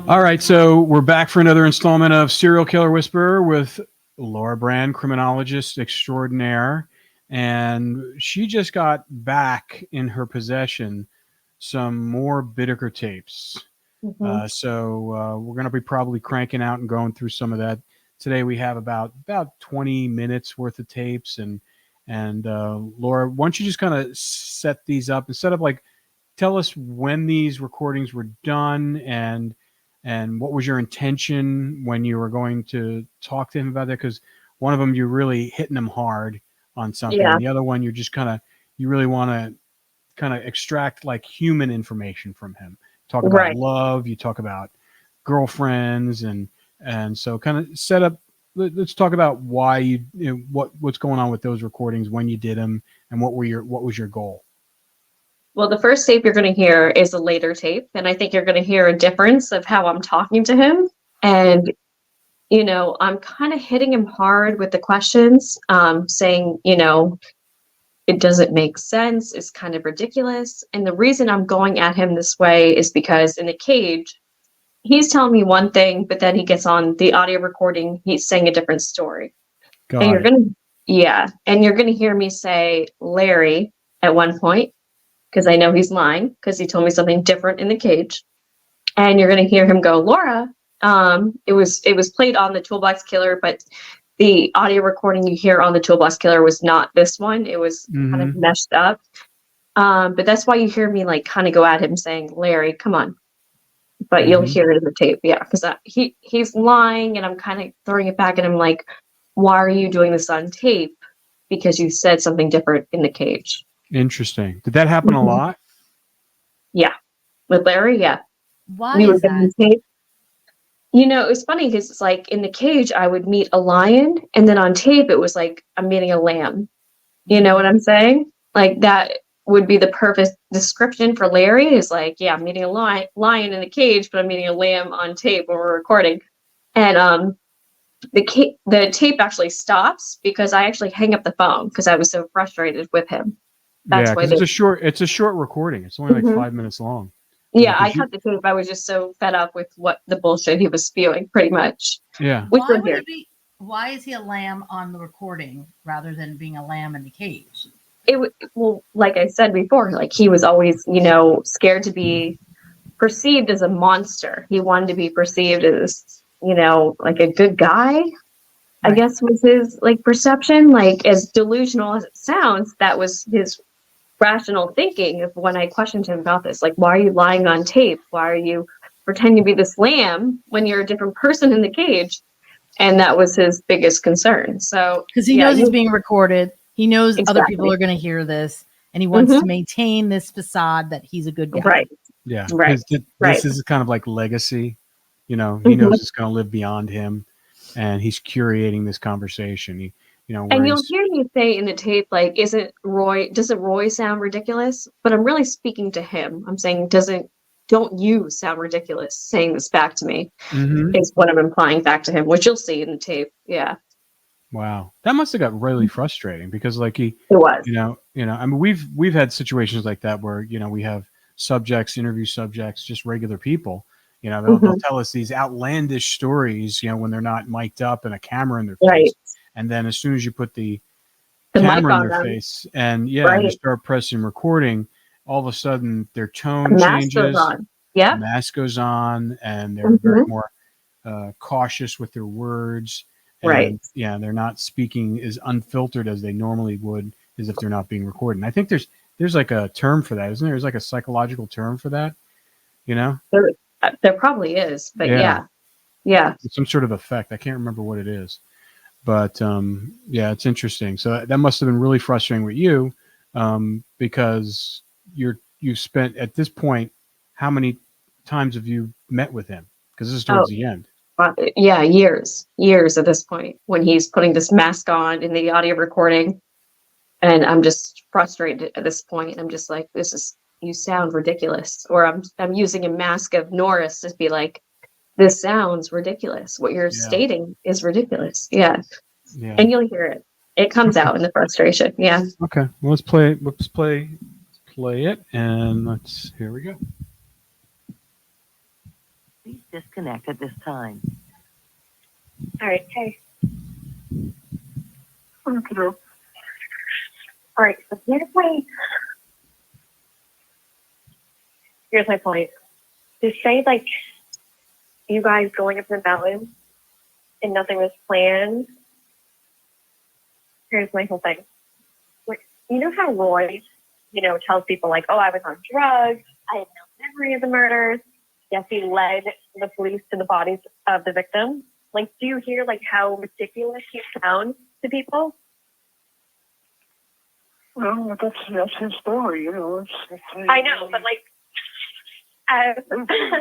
All right, so we're back for another installment of Serial Killer Whisperer with Laura Brand, criminologist extraordinaire, and she just got back in her possession some more Bittaker tapes. So we're going to be probably cranking out and going through some of that. Today we have about 20 minutes worth of tapes, and Laura, why don't you just kind of set these up and like tell us when these recordings were done and what was your intention when you were going to talk to him about that? Because one of them, you're really hitting him hard on something. Yeah. And the other one, you're just you really want to kind of extract like human information from him. Talk about love. You talk about girlfriends and so kind of set up. Let's talk about why what's going on with those recordings, when you did them, and what was your goal? Well, the first tape you're going to hear is a later tape, and I think you're going to hear a difference of how I'm talking to him. And, I'm kind of hitting him hard with the questions, saying, it doesn't make sense. It's kind of ridiculous. And the reason I'm going at him this way is because in the cage, he's telling me one thing, but then he gets on the audio recording. He's saying a different story. And you're going to hear me say Larry at one point, because I know he's lying, because he told me something different in the cage. And you're going to hear him go, Laura. It was played on the Toolbox Killer, but the audio recording you hear on the Toolbox Killer was not this one. It was kind of messed up. But that's why you hear me like kind of go at him saying, Larry, come on. But you'll hear it in the tape. Yeah, because he's lying, and I'm kind of throwing it back at him like, why are you doing this on tape? Because you said something different in the cage. Interesting. Did that happen a lot? Yeah. With Larry, yeah. Why is that? Tape. It was funny because it's like in the cage, I would meet a lion, and then on tape, it was like I'm meeting a lamb. You know what I'm saying? Like that would be the perfect description for Larry is like, yeah, I'm meeting a lion in the cage, but I'm meeting a lamb on tape when we're recording. And the tape actually stops because I actually hang up the phone because I was so frustrated with him. That's why it's a short recording. It's only like 5 minutes long. Yeah, I cut the tape. I was just so fed up with what the bullshit he was spewing, pretty much. Yeah. Why is he a lamb on the recording rather than being a lamb in the cage? Well, like I said before, like he was always, scared to be perceived as a monster. He wanted to be perceived as, like a good guy. I guess was his like perception. Like as delusional as it sounds, that was his rational thinking of when I questioned him about this. Like, why are you lying on tape? Why are you pretending to be this lamb when you're a different person in the cage? And that was his biggest concern. So because he knows he's being recorded, he knows other people are going to hear this, and he wants to maintain this facade that he's a good guy. Right. Yeah. Right. This is kind of like legacy. He knows it's going to live beyond him, and he's curating this conversation. And you'll hear me say in the tape, like, doesn't Roy sound ridiculous? But I'm really speaking to him. I'm saying, don't you sound ridiculous saying this back to me is what I'm implying back to him, which you'll see in the tape. Yeah. Wow. That must have got really frustrating because it was, I mean, we've had situations like that where, we have interview subjects, just regular people, they'll tell us these outlandish stories, when they're not mic'd up and a camera in their face. Right. And then as soon as you put the camera in their face and you start pressing recording, all of a sudden their tone changes. Mask goes on, and they're very more cautious with their words. And, they're not speaking as unfiltered as they normally would as if they're not being recorded. And I think there's like a term for that, isn't there? There's like a psychological term for that, There probably is, but yeah. It's some sort of effect. I can't remember what it is. But it's interesting. So that must have been really frustrating with you, because you spent at this point. How many times have you met with him? Because this is towards the end. Years at this point when he's putting this mask on in the audio recording, and I'm just frustrated at this point. I'm just like, you sound ridiculous, or I'm using a mask of Norris to be like, this sounds ridiculous. What you're stating is ridiculous. Yeah. And you'll hear it. It comes out in the frustration. Yeah. Okay. Well, let's play it, and here we go. These disconnect at this time. All right. Hey. Okay. All right. So here's my point. To say like you guys going up the mountain and nothing was planned. Here's my whole thing. Like, you know how Roy, tells people like, oh, I was on drugs. I had no memory of the murders. Yes, he led the police to the bodies of the victims. Like, do you hear like how ridiculous he sounds to people? Well, that's his story, I know, but like,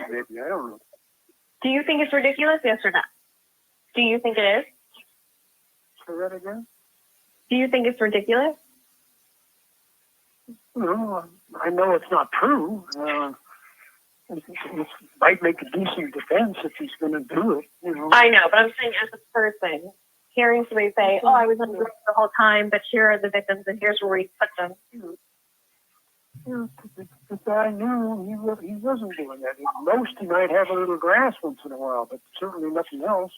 maybe, I don't know. do you think it's ridiculous? Yes or no? Do you think it is? Say that again? Do you think it's ridiculous? No, I know it's not true. It might make a decent defense if he's going to do it, I know, but I'm saying as a person, hearing somebody say, oh, I was on drugs the whole time, but here are the victims and here's where we put them. The guy knew he wasn't doing that. At most, he might have a little grass once in a while, but certainly nothing else.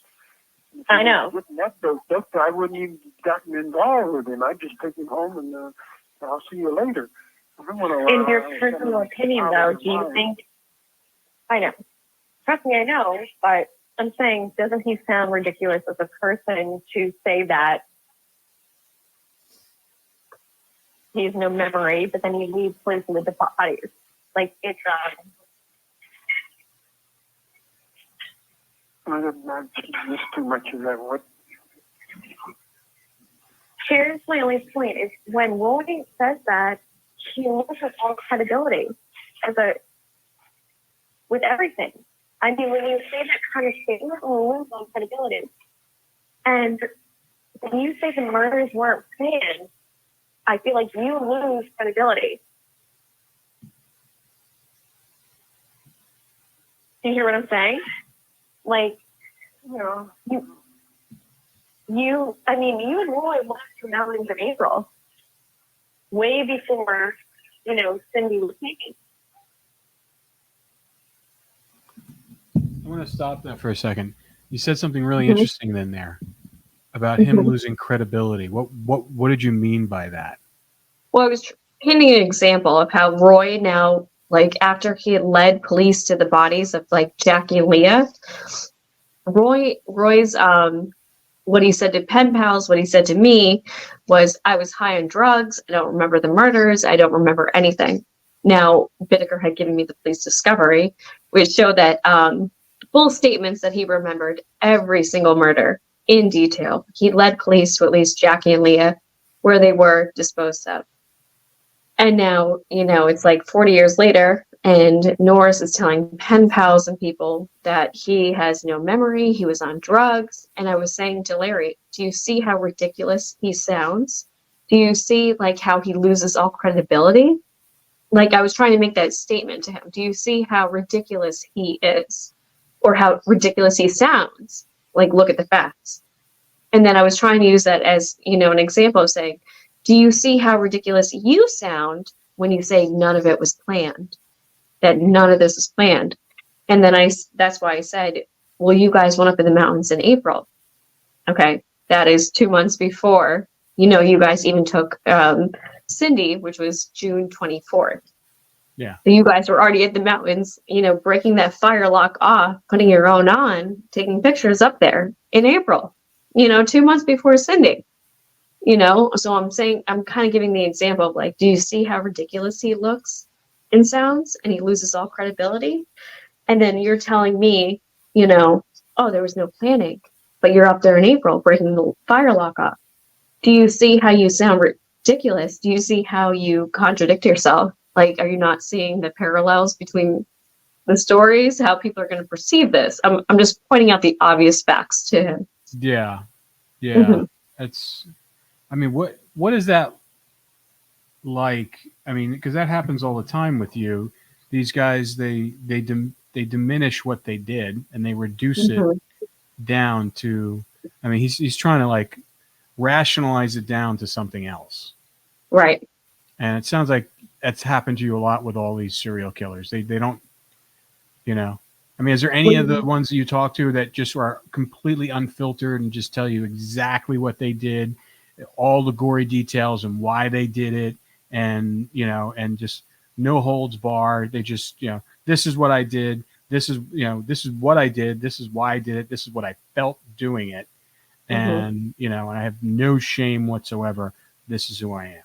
I know. Getting that doped up, I wouldn't even gotten involved with him. I'd just take him home and I'll see you later. I don't want to, in your personal opinion, though, do you think? I know. Trust me, I know, but I'm saying, doesn't he sound ridiculous as a person to say that he has no memory, but then he leaves places with the bodies? Like, it's I missed too much of that. What? Here's my only point: is when Roy says that, he loses all credibility with everything. I mean, when you say that kind of statement, you lose all credibility. And when you say the murders weren't planned, I feel like you lose credibility. Do you hear what I'm saying? Like, you and Roy walked to mountains in April, way before, Cindy was taken. I want to stop that for a second. You said something really interesting then there about him losing credibility. What did you mean by that? Well, I was painting an example of how Roy now, like after he had led police to the bodies of like Jackie and Leah, Roy's what he said to pen pals, what he said to me was, I was high on drugs. I don't remember the murders. I don't remember anything. Now, Bittaker had given me the police discovery, which showed that full statements that he remembered every single murder in detail. He led police to at least Jackie and Leah, where they were disposed of. And now, it's like 40 years later, and Norris is telling pen pals and people that he has no memory, he was on drugs. And I was saying to Larry, do you see how ridiculous he sounds? Do you see like how he loses all credibility? Like, I was trying to make that statement to him. Do you see how ridiculous he is? Or how ridiculous he sounds? Like, look at the facts. And then I was trying to use that as, an example of saying, do you see how ridiculous you sound when you say none of it was planned? That none of this was planned. And then that's why I said, well, you guys went up in the mountains in April. Okay. That is 2 months before, you guys even took Cindy, which was June 24th. Yeah. So you guys were already at the mountains, breaking that fire lock off, putting your own on, taking pictures up there in April, 2 months before Cindy. So I'm saying, I'm kind of giving the example of like, do you see how ridiculous he looks and sounds, and he loses all credibility? And then you're telling me, oh, there was no planning, but you're up there in April breaking the fire lock off. Do you see how you sound ridiculous? Do you see how you contradict yourself? Like, are you not seeing the parallels between the stories, how people are going to perceive this? I'm just pointing out the obvious facts to him. Yeah. Mm-hmm. What is that like? I mean, because that happens all the time with you. These guys, they diminish what they did and they reduce it down to. I mean, he's trying to like rationalize it down to something else. Right. And it sounds like that's happened to you a lot with all these serial killers. They don't, I mean, is there any of the ones that you talk to that just are completely unfiltered and just tell you exactly what they did, all the gory details and why they did it, and and just no holds barred? They just, this is what I did. This is, this is what I did. This is why I did it. This is what I felt doing it. And, and I have no shame whatsoever. This is who I am.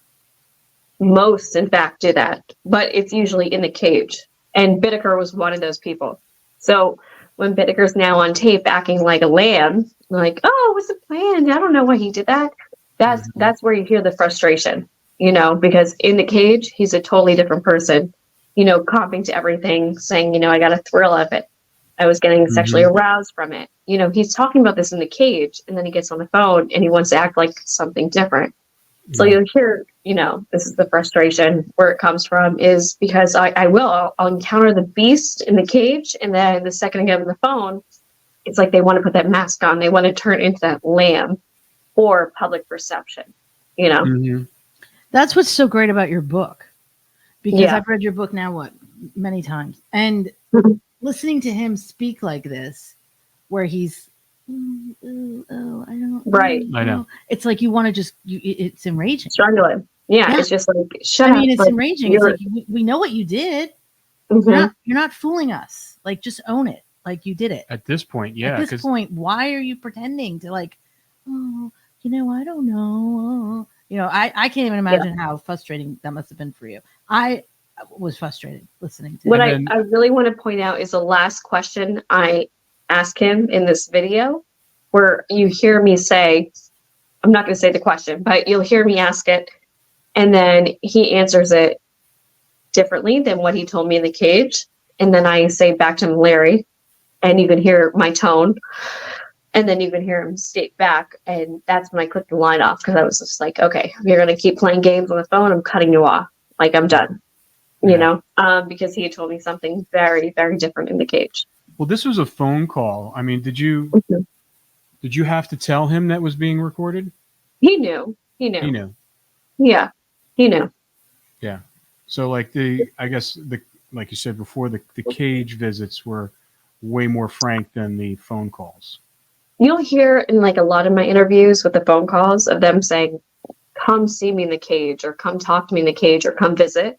Most, in fact, do that, but it's usually in the cage. And Bittaker was one of those people. So when Bittaker's now on tape acting like a lamb, like, oh, what's the plan? I don't know why he did that. That's where you hear the frustration, because in the cage, he's a totally different person, comping to everything, saying, I got a thrill of it. I was getting sexually aroused from it. He's talking about this in the cage, and then he gets on the phone and he wants to act like something different. So you'll hear, this is the frustration where it comes from, is because I'll encounter the beast in the cage, and then the second I get on the phone, it's like they want to put that mask on. They want to turn into that lamb for public perception, That's what's so great about your book, because I've read your book now, many times, and listening to him speak like this, where he's, I don't right. I know. It's like you want to just, it's enraging. Struggling. Yeah, it's just like, shut up. It's enraging. It's like, we know what you did. You're not fooling us. Like, just own it. Like, you did it. At this point, yeah. At this point, why are you pretending to, like, I don't know. I can't even imagine how frustrating that must have been for you. I was frustrated listening to what I really want to point out is the last question I ask him in this video, where you hear me say, I'm not going to say the question, but you'll hear me ask it, and then he answers it differently than what he told me in the cage. And then I say back to him, Larry, and you can hear my tone, and then you can hear him state back. And that's when I clicked the line off, because I was just like, okay, if you're going to keep playing games on the phone, I'm cutting you off. Like, I'm done, because he had told me something very, very different in the cage. Well, this was a phone call. I mean, did you have to tell him that was being recorded? He knew. Yeah, he knew. Yeah. So like like you said before, the cage visits were way more frank than the phone calls. You'll hear in like a lot of my interviews with the phone calls of them saying, come see me in the cage, or come talk to me in the cage, or come visit.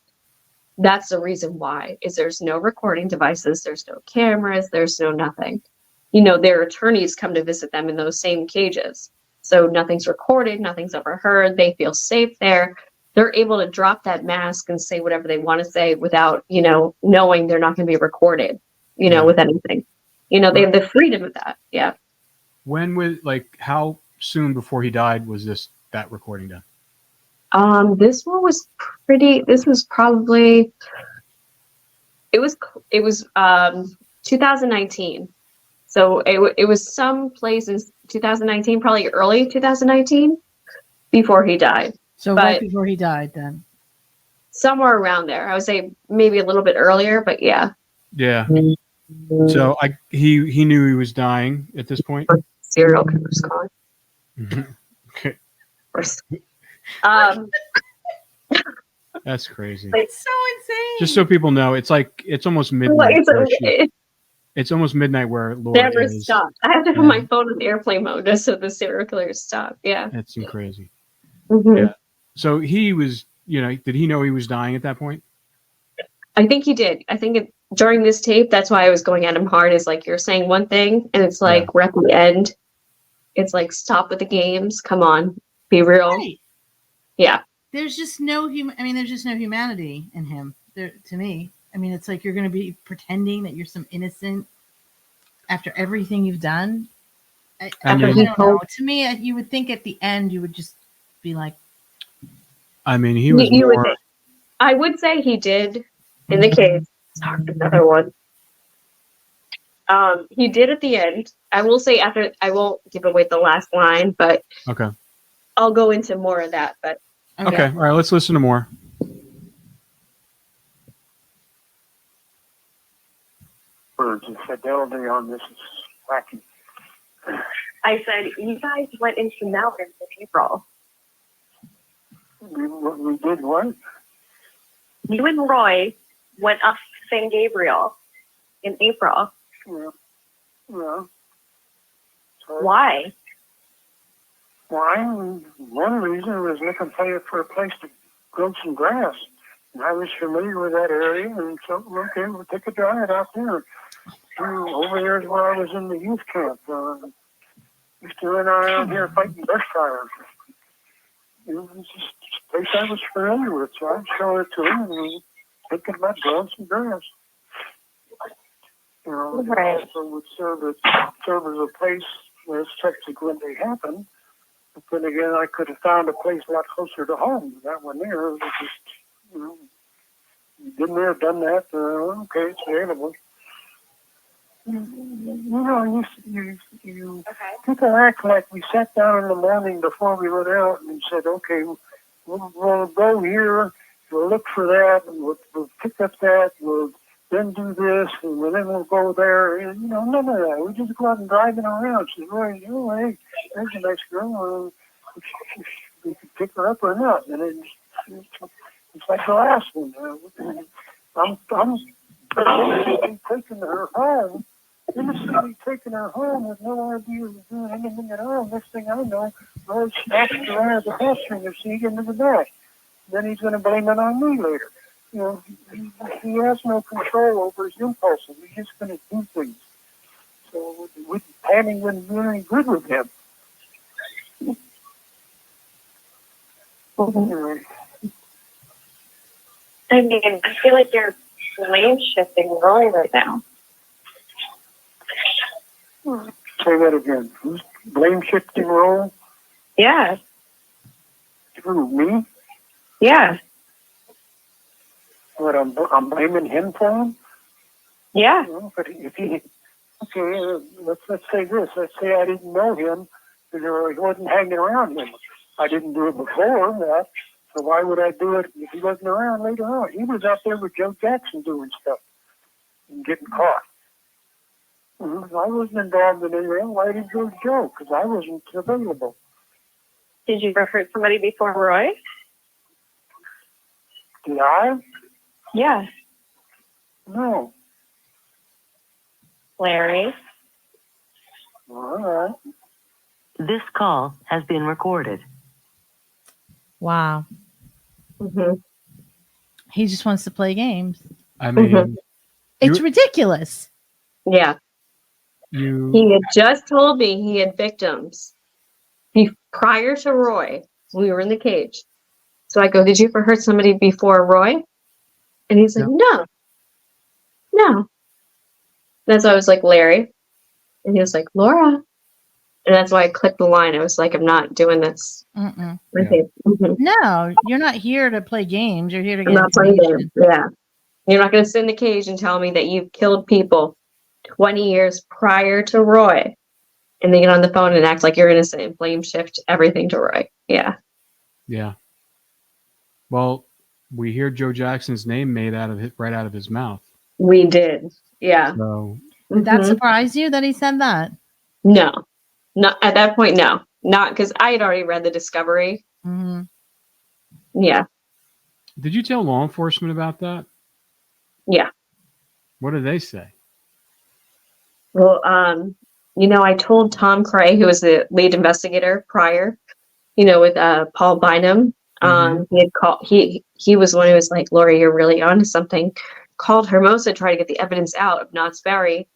That's the reason why, is there's no recording devices, there's no cameras, there's no nothing. Their attorneys come to visit them in those same cages. So nothing's recorded, nothing's overheard. They feel safe there. They're able to drop that mask and say whatever they want to say without, knowing they're not going to be recorded, with anything. They have the freedom of that. Yeah. How soon before he died was that recording done? This one was probably, it was 2019. So it was some place in 2019, probably early 2019, before he died. So right before he died, then. Somewhere around there. I would say maybe a little bit earlier, but yeah. Yeah. So he knew he was dying at this point? Serial killer's calling. Okay. That's crazy. It's so insane. Just so people know, it's almost midnight. It's almost midnight where Laura never stopped. I have to put my phone in airplane mode just so the serial killers stop. Yeah. That's crazy. Yeah. So he was, did he know he was dying at that point? I think he did. I think during this tape, that's why I was going at him hard, is like, you're saying one thing and it's like, we're at the end. It's like, stop with the games. Come on. Be real. Right. Yeah. There's just no there's just no humanity in him to me. I mean, it's like you're going to be pretending that you're some innocent after everything you've done. I don't know. To me, you would think at the end you would just be like. I mean, he was more. I would say he did in the case. Sorry, another one. He did at the end. I will say after. I won't give away the last line, but okay. I'll go into more of that. But okay. All right. Let's listen to more. The fidelity on this is wacky. I said, you guys went into mountains in April. We did what? You and Roy went up St. Gabriel in April. Yeah. Yeah. So, Why? why? One reason was looking for a place to grow some grass. And I was familiar with that area, and so, okay, we'll take a drive out there. Over there is where I was in the youth camp. Used to run around here fighting bush fires. It was just a place I was familiar with, so I showed it to him, and we were thinking about growing some grass. Right. It also would serve as a place where subsequently happened. But then again, I could have found a place a lot closer to home. That one there was just, been there, done that. Okay, it's available. People act like we sat down in the morning before we went out and said, okay, we'll go here, we'll look for that, and we'll pick up that, we'll then do this, and then we'll go there. And, none of that. We just go out and driving around. Say, hey, there's a nice girl. We could pick her up or not. And it's like the last one. I'm taking her home. In the city, taking her home with no idea of doing anything at all. Next thing I know, I snatched her out of the passenger seat into the back. Then he's going to blame it on me later. He has no control over his impulses. He's just going to do things. So planning wouldn't do any good with him. Anyway. I mean, I feel like you're blame shifting Roy right now. Say that again. Who's blame shifting role? Yeah. Who, me? Yeah. What, I'm blaming him for him? Yeah. But if he, okay, let's say this. Let's say I didn't know him, or he wasn't hanging around him. I didn't do it before that, so why would I do it if he wasn't around later on? He was out there with Joe Jackson doing stuff and getting caught. I wasn't involved in any way. Why did you go to Joe? Because I wasn't available. Did you ever hurt somebody before Roy? Did I? Yeah. No. Larry? All right. This call has been recorded. Wow. Mm-hmm. He just wants to play games. I mean, It's ridiculous. Yeah. He had just told me he had victims. Prior to Roy, we were in the cage. So I go, did you ever hurt somebody before Roy? And he's like, no. That's why I was like, Larry. And he was like, Laura. And that's why I clicked the line. I was like, I'm not doing this. Mm-mm. No, you're not here to play games. You're here to I'm get not playing information. games. Yeah. You're not going to sit in the cage and tell me that you've killed people 20 years prior to Roy. And then get on the phone and act like you're innocent and blame shift everything to Roy. Yeah. Yeah. Well, we hear Joe Jackson's name made right out of his mouth. We did. Yeah. So Did that surprise you that he said that? No. Not at that point, no. Not because I had already read the discovery. Mm-hmm. Yeah. did you tell law enforcement about that? Yeah. What did they say? Well, I told Tom Cray, who was the lead investigator prior, with Paul Bynum. He had called. He was one who was like, "Laura, you're really onto something." Called Hermosa, tried to get the evidence out of Knott's Berry.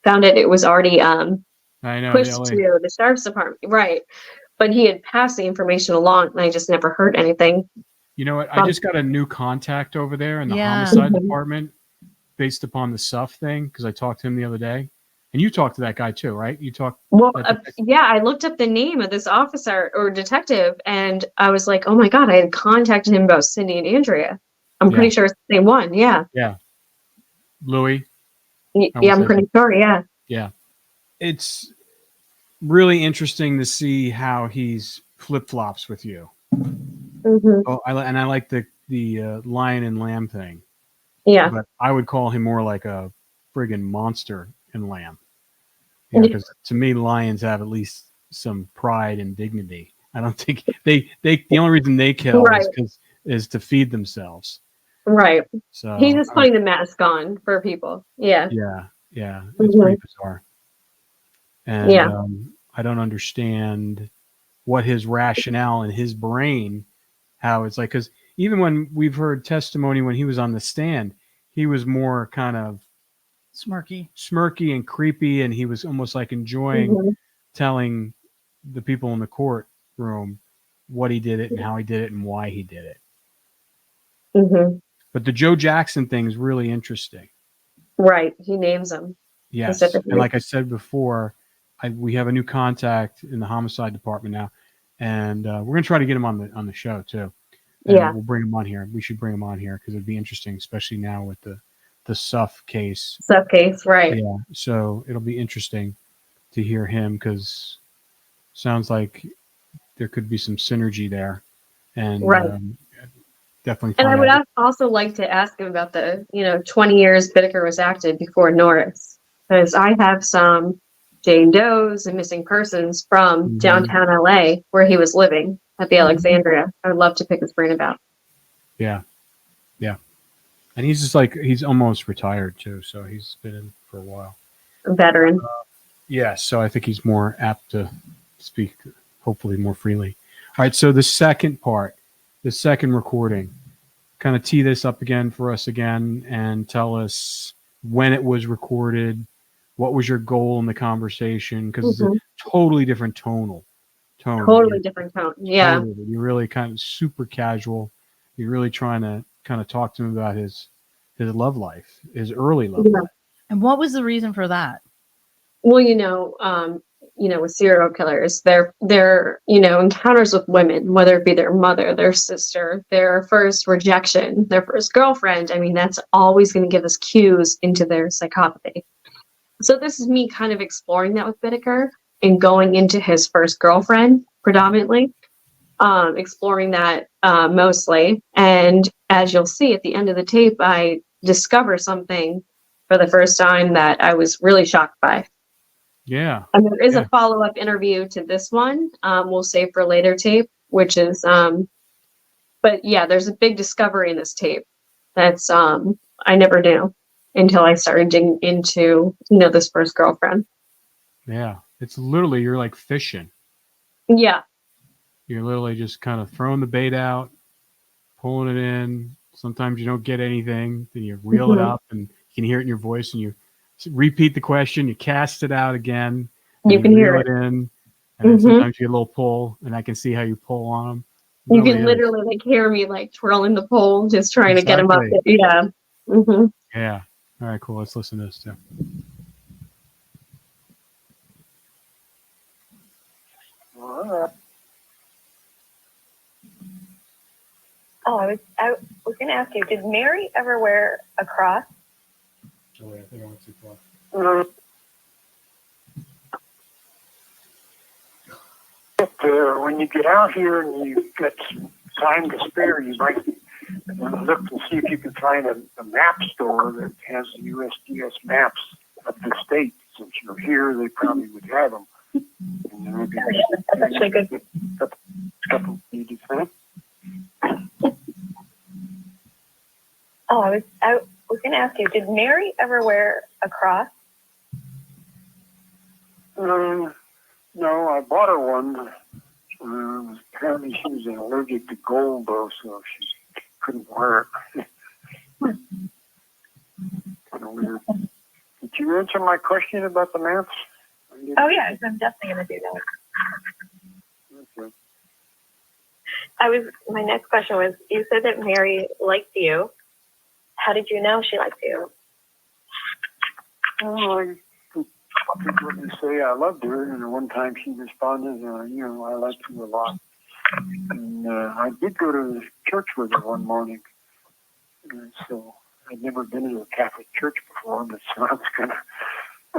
Found it was already I know, pushed to the sheriff's department, right? But he had passed the information along, and I just never heard anything. You know what? I just got a new contact over there in the homicide department based upon the SUF thing because I talked to him the other day. And you talked to that guy too, right? You talked. Well, yeah, I looked up the name of this officer or detective, and I was like, oh my God, I had contacted him about Cindy and Andrea. I'm pretty sure it's the same one. Yeah. Yeah. Louis. Yeah, I'm pretty sure. Yeah. Yeah. It's really interesting to see how he's flip-flops with you. Mm-hmm. Oh, I like the lion and lamb thing. Yeah. But I would call him more like a friggin' monster and lamb. Because to me, lions have at least some pride and dignity. I don't think the only reason they kill is to feed themselves. Right. So he's just putting the mask on for people. Yeah. Yeah. Yeah, it's pretty bizarre. And Yeah. I don't understand what his rationale in his brain, how it's like, because even when we've heard testimony when he was on the stand, he was more kind of smirky and creepy, and he was almost like enjoying Mhm. telling the people in the courtroom what he did it and how he did it and why he did it. Mhm. But the Joe Jackson thing is really interesting. Right. He names them Yes, specifically. and like I said before, we have a new contact in the homicide department now, and we're gonna try to get him on the show too. And Yeah. we'll bring him on here. We should bring him on here because it'd be interesting, especially now with the Suff case. Suff case, right? Yeah, so it'll be interesting to hear him because sounds like there could be some synergy there, and Right. definitely And I find would out. also like to ask him about the 20 years Bittaker was active before Norris, because I have some Jane Does and missing persons from Mhm. downtown LA where he was living at the Alexandria. I would love to pick his brain about. Yeah, yeah, and he's just like he's almost retired too, so he's been in for a while. A veteran. Yeah, so I think he's more apt to speak, hopefully more freely. All right, so the second part, the second recording, kind of tee this up again for us again and tell us when it was recorded, what was your goal in the conversation, because it's a totally different tone. Totally different tone. Yeah. Totally. You're really kind of super casual. You're really trying to kind of talk to him about his love life, his early love Yeah. life. And what was the reason for that? Well, with serial killers, their encounters with women, whether it be their mother, their sister, their first rejection, their first girlfriend, I mean, that's always going to give us cues into their psychopathy. So this is me kind of exploring that with Bittaker and going into his first girlfriend predominantly, exploring that mostly. And as you'll see at the end of the tape, I discover something for the first time that I was really shocked by. Yeah. And there is a follow-up interview to this one. We'll save for later tape, which is, but yeah, there's a big discovery in this tape that's I never knew until I started digging into, this first girlfriend. Yeah. It's literally, you're like fishing. Yeah. You're literally just kind of throwing the bait out, pulling it in. Sometimes you don't get anything. Then you reel it up and you can hear it in your voice and you repeat the question. You cast it out again. And You can hear reel it. in. And then sometimes you get a little pull and I can see how you pull on them. You can literally hear me twirling the pole, just trying to get him up. Exactly. Yeah. Mm-hmm. Yeah. All right, cool. Let's listen to this too. Oh, I was going to ask you, did Mary ever wear a cross? Oh, wait, I think I went too far. When you get out here and you've got some time to spare, you might look and see if you can find a map store that has USGS maps of the state. Since you're here, they probably would have them. And That's actually good. Couple pages, huh? Oh, I was going to ask you, did Mary ever wear a cross? No, I bought her one. Apparently she was allergic to gold, though, so she couldn't wear it. Kind of weird. Did you answer my question about the maps? Oh, yeah, I'm definitely going to do that. Okay. My next question was, you said that Mary liked you. How did you know she liked you? Oh, I wouldn't say I loved her, and one time she responded, I liked you a lot. And I did go to church with her one morning. So I'd never been to a Catholic church before, but so I was kind of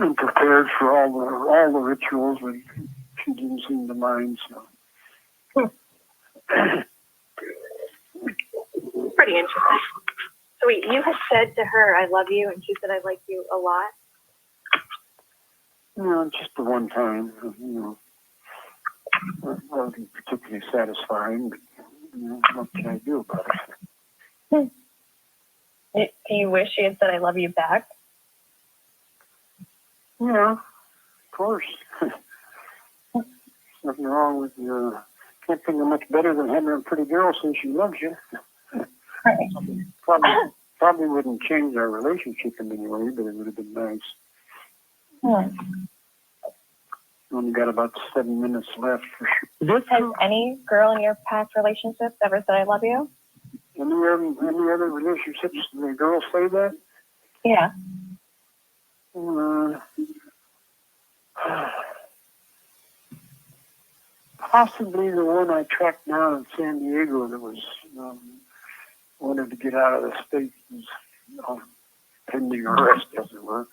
unprepared for all the rituals, but she didn't seem to mind. So pretty interesting. So wait, you had said to her, "I love you," and she said, "I like you a lot." Just the one time. It wasn't particularly satisfying, but what can I do about it? Do you wish she had said, "I love you" back? Yeah, of course. Nothing wrong with you. Can't think of much better than having a pretty girl say she loves you. Probably wouldn't change our relationship in any way, but it would have been nice. Only got about 7 minutes left. Has any girl in your past relationships ever said I love you? Any other relationships, the girls say that? Yeah. Possibly the one I tracked down in San Diego that was wanted to get out of the state, was pending arrest, as it were.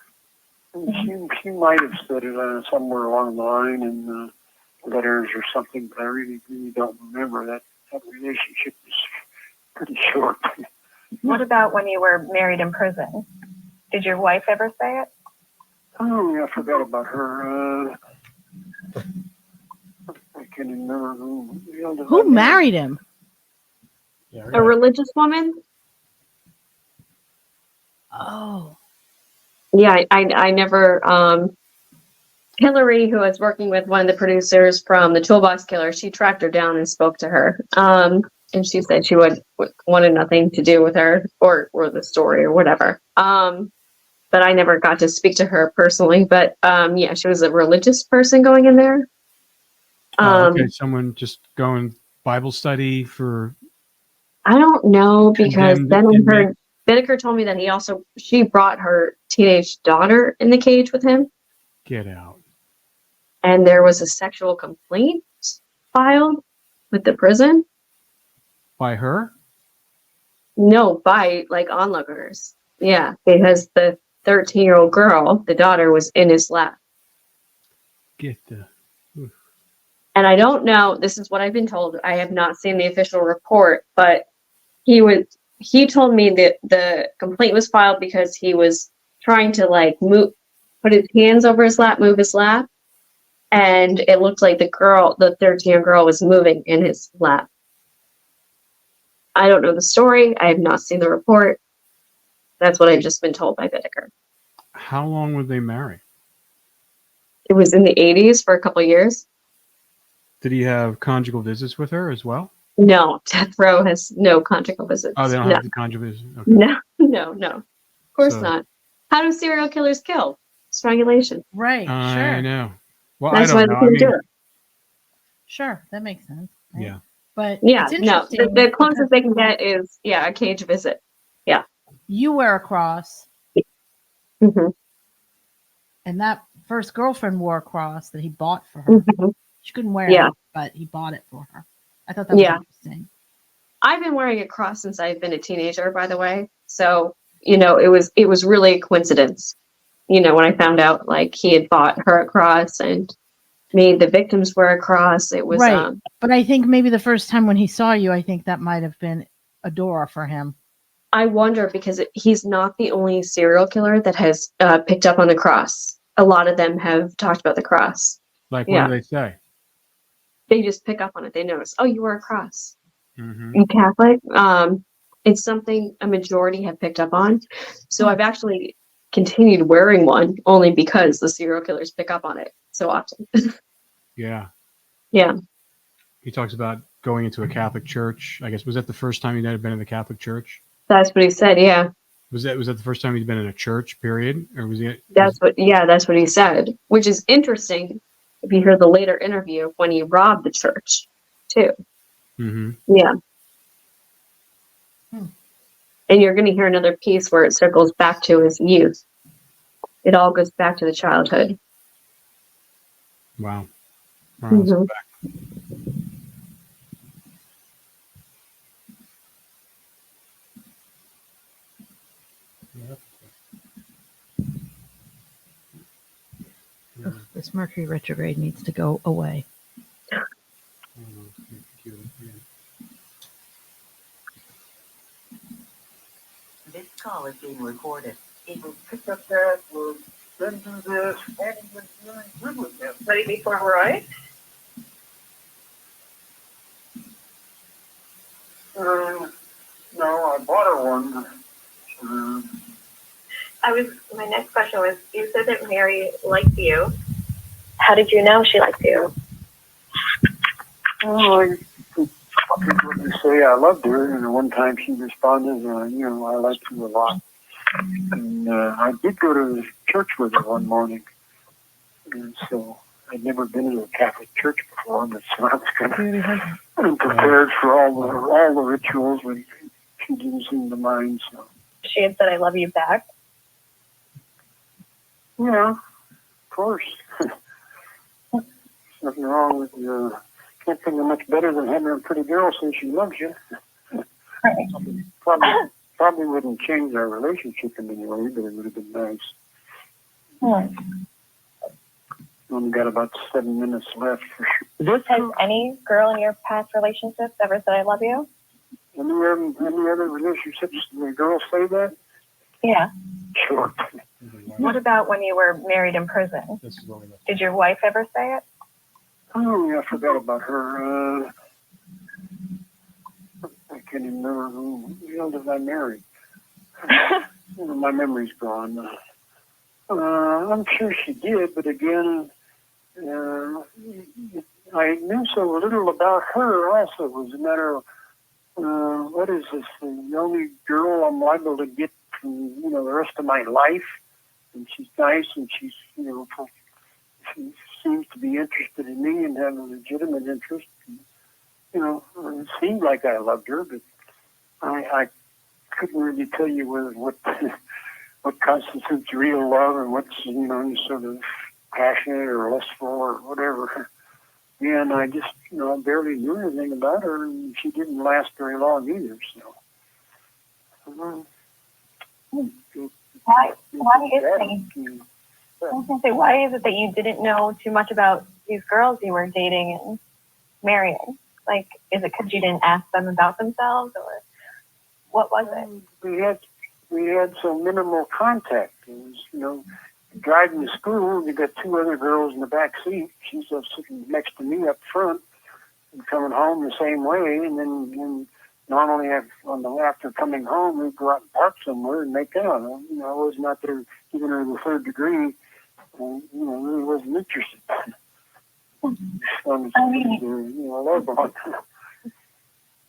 And she might have said it somewhere along the line in letters or something, but I really don't remember. That relationship was pretty short. What about when you were married in prison? Did your wife ever say it? Oh, yeah, I forgot about her. I can't remember Who married him? Yeah, A religious woman? Oh, Yeah, I never. Hillary, who was working with one of the producers from the Toolbox Killer, she tracked her down and spoke to her. And she said she wanted nothing to do with her or the story or whatever. But I never got to speak to her personally. But yeah, she was a religious person going in there. Okay, someone just going Bible study for. I don't know, because Condemned then I inmate. heard Bittaker told me that she brought her teenage daughter in the cage with him, Get out. and there was a sexual complaint filed with the prison. By her? No, by like onlookers. Yeah, because the 13-year-old girl, the daughter, was in his lap. Get the. And I don't know, this is what I've been told. I have not seen the official report, but he told me that the complaint was filed because he was trying to like put his hands over his lap, move his lap, and it looked like the 13-year-old girl was moving in his lap. I don't know the story. I have not seen the report. That's what I've just been told by Bittaker. How long were they married? It was in the 80s for a couple of years. Did he have conjugal visits with her as well? No, death row has no conjugal visits. Oh, they don't No. have the conjugal visits. Okay. No. Of course So- not. How do serial killers kill? Strangulation. right. I Sure. know. Well, That's I why don't they know. I couldn't mean, do it. Sure. That makes sense. Right? yeah. But Yeah, it's no. interesting. The closest because they can get is a cage visit. you wear a cross, hmm and that first girlfriend wore a cross that he bought for her. hmm She couldn't wear Yeah. it, but he bought it for her. I thought that was Yeah. interesting. I've been wearing a cross since I've been a teenager, by the way. So, it was really a coincidence. When I found out like he had bought her a cross and made the victims wear a cross, it was Right. But I think maybe the first time when he saw you, I think that might have been a door for him. I wonder, because he's not the only serial killer that has picked up on the cross. A lot of them have talked about the cross. Like, Yeah. what do they say? They just pick up on it. They notice, oh, you wear a cross. Mm-hmm. You Catholic? It's something a majority have picked up on. So I've actually continued wearing one only because the serial killers pick up on it so often. Yeah. Yeah. He talks about going into a Catholic church. I guess, was that the first time he'd ever been in the Catholic church? That's what he said. Yeah. Was that the first time he'd been in a church, period? Or was he? That's what he said, which is interesting if you hear the later interview when he robbed the church too. Mm-hmm. Yeah. And you're going to hear another piece where it circles back to his youth. It all goes back to the childhood. Wow. All right, let's go Mhm. back. This Mercury retrograde needs to go away. This call is being recorded. We'll pick up that, we'll then do this, and we're doing good with them. Ready before Roy? No, I bought her one. I was my next question was, you said that Mary liked you. How did you know she liked you? Well, I could say I loved her, and one time she responded, I liked you a lot. And I did go to church with her one morning, and so I'd never been to a Catholic church before, but so I was kind of unprepared for all the rituals, but she didn't seem to mind. So She had said, I love you back. yeah, of course. Nothing wrong with you. Can't think of much better than having a pretty girl say she loves you. Probably wouldn't change our relationship in any way, but it would have been nice. Only got about 7 minutes left. Has any girl in your past relationships ever said, I love you? Any other relationships where girls say that? Yeah. Sure. What about when you were married in prison? Did your wife ever say it? Oh, yeah, I forgot about her. I can't even remember who did I marry. My memory's gone. I'm sure she did, but again, I knew so little about her also. It was a matter of, what is this, the only girl I'm liable to get from, the rest of my life? And she's nice, and she's, she seems to be interested in me and have a legitimate interest. And, it seemed like I loved her, but I couldn't really tell you what what constitutes real love or what's, sort of passionate or lustful or whatever. And I just, barely knew anything about her, and she didn't last very long either, so. Why is it that you didn't know too much about these girls you were dating and marrying? Like, is it because you didn't ask them about themselves, or what was it? We had so minimal contact. It was, driving to school, you got 2 other girls in the back seat. She's sitting next to me up front and coming home the same way. And then normally after coming home, we'd go out and park somewhere and make out. I was not there giving her the 3rd degree. Really wasn't interested. Love on.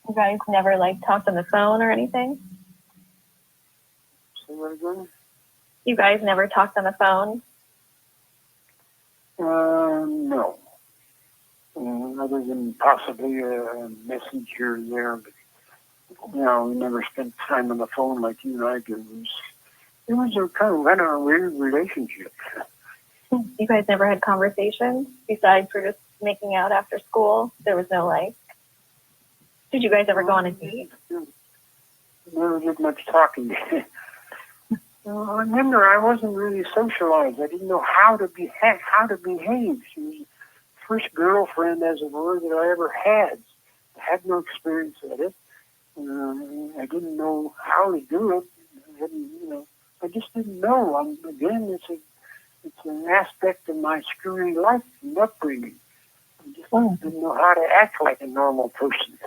You guys never talked on the phone or anything? Say that again? You guys never talked on the phone? No. Other than possibly a message here and there, but we never spent time on the phone like you and I did. It was a kind of weird relationship. You guys never had conversations besides for just making out after school? There was no did you guys ever go on a date? Never did much talking. I remember I wasn't really socialized. I didn't know how to behave. She was the first girlfriend, as it were, that I ever had. I had no experience at it. I didn't know how to do it. I just didn't know. Again, it's an aspect of my screwy life and upbringing. I just didn't know how to act like a normal person.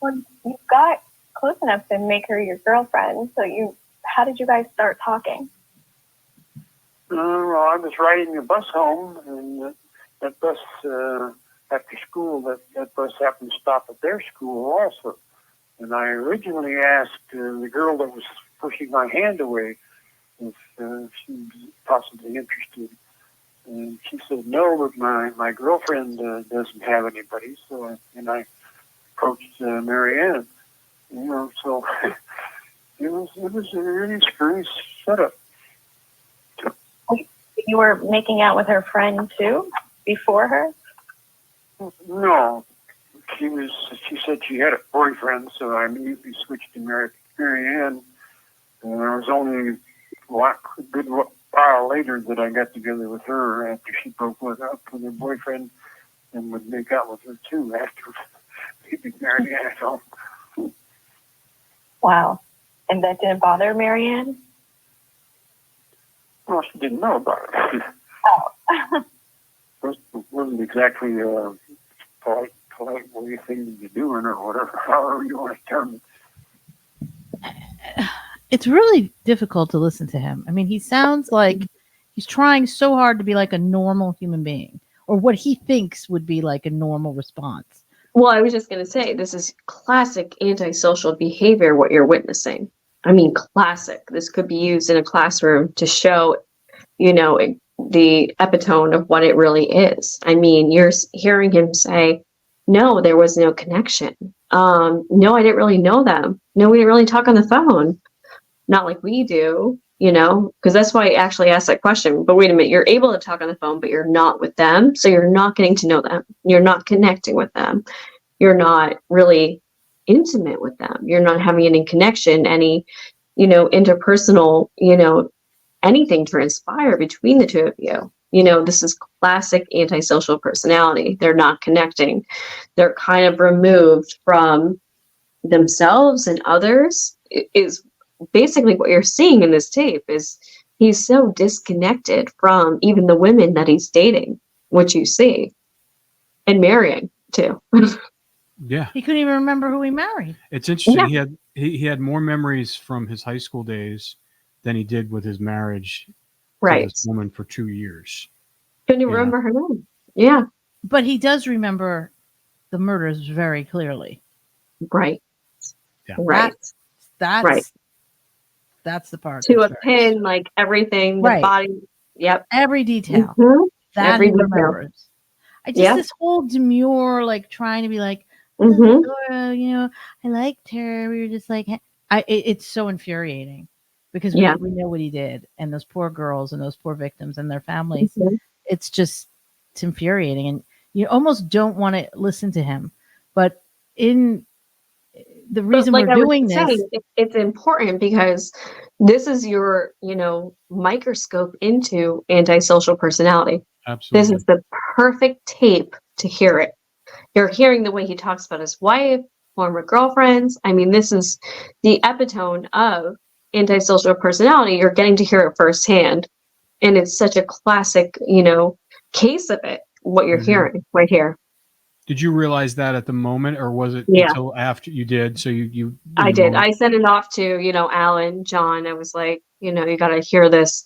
Well, you got close enough to make her your girlfriend, so how did you guys start talking? Well, I was riding a bus home, and that bus, after school, that bus happened to stop at their school also. And I originally asked the girl that was pushing my hand away if she was possibly interested. And she said no, but my girlfriend doesn't have anybody. So I approached Marianne. So it was a really screwy setup. You were making out with her friend too before her? No, she said she had a boyfriend, so I immediately switched to Marianne. And it was only a good while later that I got together with her after she broke up with her boyfriend and would make out with her too after leaving Marianne at home. Wow. And that didn't bother Marianne? Well, she didn't know about it. Oh. It wasn't exactly a polite way thing to be doing or whatever, however you want to term it. it's really difficult to listen to him. I mean, he sounds like he's trying so hard to be like a normal human being, or what he thinks would be like a normal response. Well, I was just going to say, this is classic antisocial behavior, what you're witnessing. I mean, classic. This could be used in a classroom to show, the epitome of what it really is. I mean, you're hearing him say, no, there was no connection. No, I didn't really know them. No, we didn't really talk on the phone. Not like we do, because that's why I actually asked that question. But wait a minute, you're able to talk on the phone, but you're not with them. So you're not getting to know them. You're not connecting with them. You're not really intimate with them. You're not having any connection, any, interpersonal, anything transpire between the two of you. This is classic antisocial personality. They're not connecting. They're kind of removed from themselves and others. Is basically what you're seeing in this tape. Is he's so disconnected from even the women that he's dating, which you see, and marrying too. Yeah, He couldn't even remember who he married. it's interesting. Yeah. He had more memories from his high school days than he did with his marriage to Right. this woman for 2 years. Couldn't even Yeah. remember her name. Yeah. But he does remember the murders very clearly. Right. Yeah. Right. That's Right. That's the part. To a that's very- pin, like everything, the Right. body. Yep. Every detail. Mhm. That Every he detail. remembers. I just Yeah. this whole demure, like trying to be like, oh, Mhm. Laura, I liked her. We were just like, it's so infuriating because Yeah. we know what he did, and those poor girls and those poor victims and their families. Mhm. It's infuriating, and you almost don't want to listen to him. But in the But reason like we're I was doing this, saying, it's important because this is your, microscope into antisocial personality. This Absolutely. is the perfect tape to hear it. You're hearing the way he talks about his wife, former girlfriends. I mean, this is the epitome of antisocial personality. You're getting to hear it firsthand. And it's such a classic, case of it, what you're Mhm. hearing right here. Did you realize that at the moment, or was it Yeah. until after you did? So you I in the did. moment- I sent it off to, Alan, John. I was like, you got to hear this.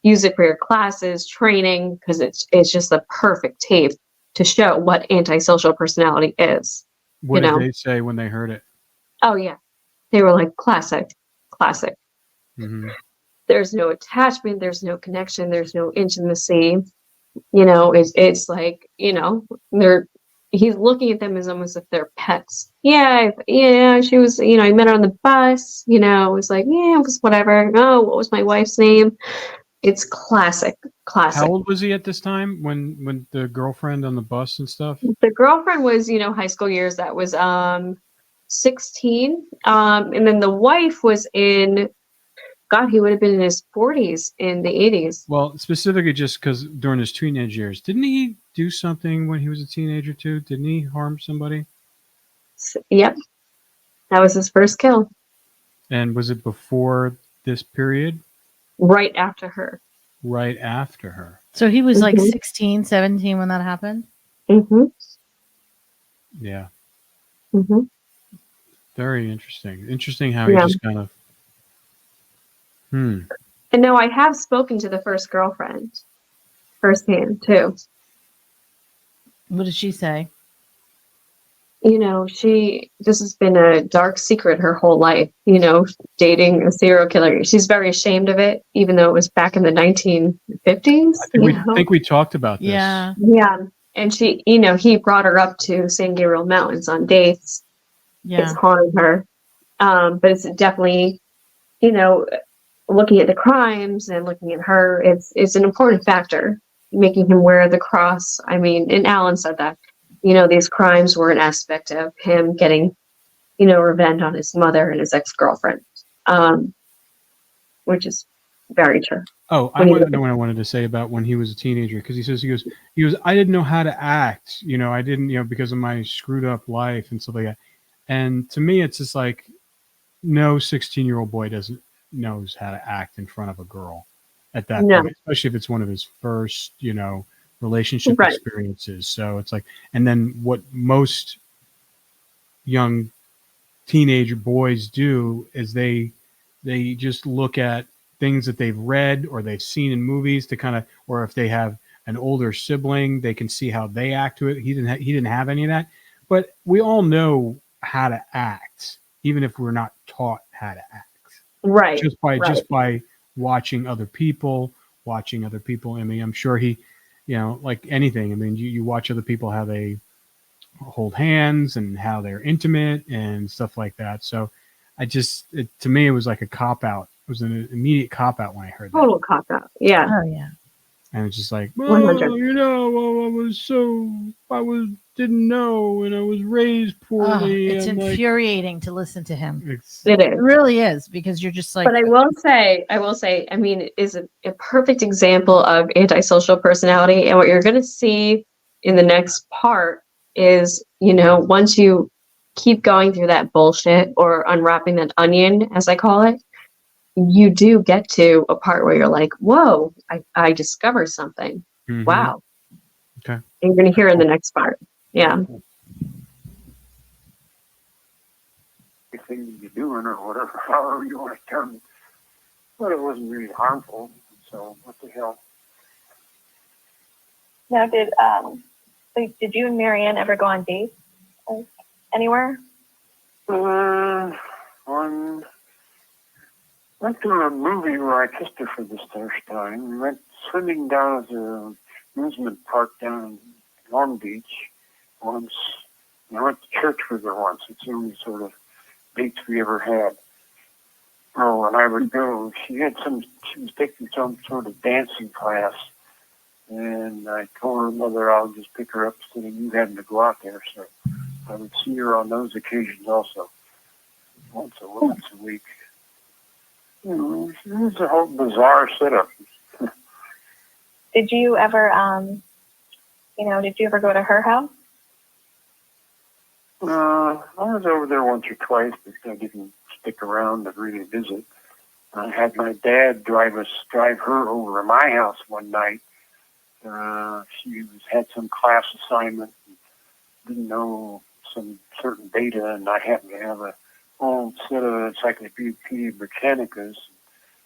Use it for your classes, training, because it's just the perfect tape to show what antisocial personality is. What you did know. they say when they heard it? Oh yeah, they were like classic. Hmm. There's no attachment. There's no connection. There's no intimacy. It's like, he's looking at them as almost if they're pets. Yeah, she was, I met her on the bus, it was like, yeah, it was whatever. Oh, what was my wife's name? It's classic. How old was he at this time when the girlfriend on the bus and stuff? The girlfriend was, high school years. That was 16. And then the wife was in, God, he would have been in his 40s in the 80s. Well, specifically just because during his teenage years, didn't he do something when he was a teenager too? Didn't he harm somebody? Yep. That was his first kill. And was it before this period? Right after her. Right after her. so he was like Mhm. 16, 17 when that happened. Mm-hmm. Yeah. Mm-hmm. Very interesting. Interesting how he Yeah. just kind of And no, I have spoken to the first girlfriend firsthand too. What did she say? This has been a dark secret her whole life, dating a serial killer. She's very ashamed of it, even though it was back in the 1950s. I think we talked about this. Yeah. Yeah. And she, he brought her up to San Gabriel Mountains on dates. Yeah. It's haunted her. But it's definitely, looking at the crimes and looking at her, it's an important factor, making him wear the cross. I mean, and Alan said that, these crimes were an aspect of him getting, revenge on his mother and his ex-girlfriend, which is very true. Oh, I want to know what I wanted to say about when he was a teenager, because he goes, I didn't know how to act, I didn't, because of my screwed up life and stuff like that. And to me, it's just like, no 16-year-old boy knows how to act in front of a girl at that No. point, especially if it's one of his first, relationship Right. experiences. So it's like, and then what most young teenage boys do is they They just look at things that they've read or they've seen in movies to kind of, or if they have an older sibling, they can see how they act to it. He didn't have any of that, but we all know how to act, even if we're not taught how to act. Right. Just by watching other people. I mean, I'm sure he, like anything. I mean, you watch other people how they hold hands and how they're intimate and stuff like that. So to me, it was like a cop out. It was an immediate cop out when I heard that. Total cop out. Yeah. Oh yeah. And it's just like, 100. didn't know, and I was raised poorly. It's and infuriating to listen to him. It It is. really is, because you're just like. But I will say, I mean, it is a perfect example of antisocial personality. And what you're going to see in the next part is, once you keep going through that bullshit or unwrapping that onion, as I call it, you do get to a part where you're like, whoa, I discovered something. Mhm. Wow. Okay. And you're going to hear in the next part. Yeah. Thing you're doing or whatever, however you want to term it. But it wasn't really harmful, so what the hell. Now, did you and Marianne ever go on dates anywhere? Went to a movie where I kissed her for the first time. We went swimming down at the amusement park down in Long Beach once. And I went to church with her once. It's the only sort of dates we ever had. Oh, and I would go. She was taking some sort of dancing class. And I told her mother I'll just pick her up instead of you having to go out there. So I would see her on those occasions also. Once a week. It was a whole bizarre setup. Did you ever, go to her house? I was over there once or twice, but I didn't stick around to really visit. I had my dad drive her over to my house one night. She had some class assignment, and didn't know some certain data, and I happened to have a whole set of Encyclopedia Britannicas,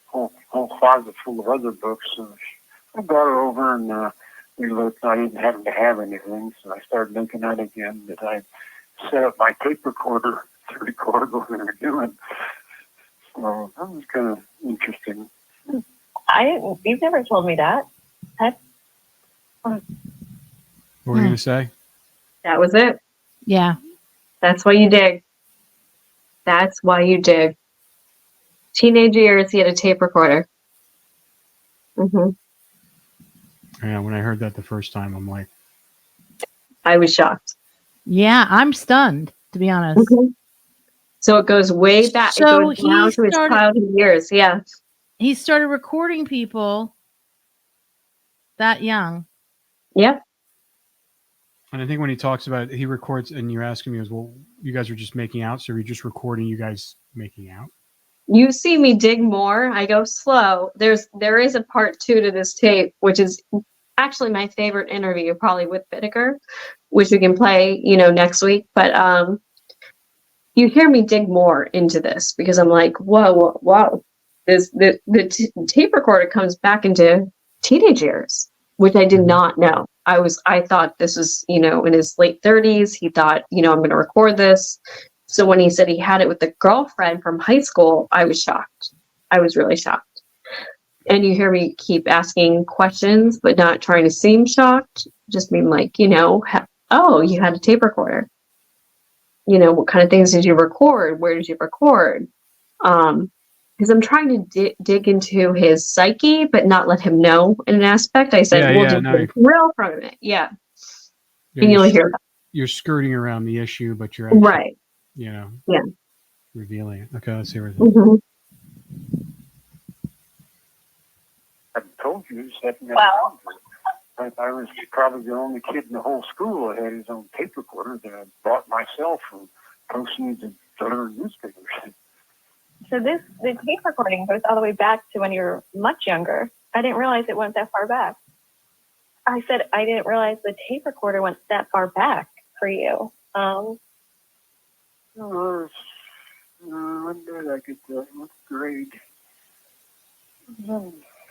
whole closet full of other books. So I brought her over, and we looked. I didn't happen to have anything, so I started looking at it again. But I set up my tape recorder to record what we were doing. So that was kind of interesting. You've never told me that. What were you going to say? That was it. Yeah. That's why you dig. That's why you dig. Teenage years, he had a tape recorder. Mm-hmm. Yeah, when I heard that the first time, I'm like, I was shocked. Yeah, I'm stunned, to be honest. Mm-hmm. So it goes way back. So it goes down to his childhood years. Yeah. He started recording people that young. Yep. and I think when he talks about it, he records, and you're asking me, well, you guys are just making out, so you're just recording you guys making out? You see me dig more. I go slow. There is a part 2 to this tape, which is actually my favorite interview, probably with Bittaker, which we can play, next week. But you hear me dig more into this because I'm like, whoa. The tape recorder comes back into teenage years, which I did not know. I thought this was, in his late 30s. He thought, I'm going to record this. So when he said he had it with the girlfriend from high school, I was shocked. I was really shocked. And you hear me keep asking questions, but not trying to seem shocked. Just being like, oh, you had a tape recorder. What kind of things did you record? Where did you record? Because I'm trying to dig into his psyche, but not let him know in an aspect. I said, we'll just get real from it. Yeah. And you'll hear that. You're skirting around the issue, but you're actually, right. Revealing it. Okay, let's hear it. Mm-hmm. I told you, Wow. I was probably the only kid in the whole school that had his own tape recorder that I bought myself from proceeds of other newspapers. So the tape recording goes all the way back to when you were much younger. I didn't realize it went that far back. I said I didn't realize the tape recorder went that far back for you. I when did I get that? What grade?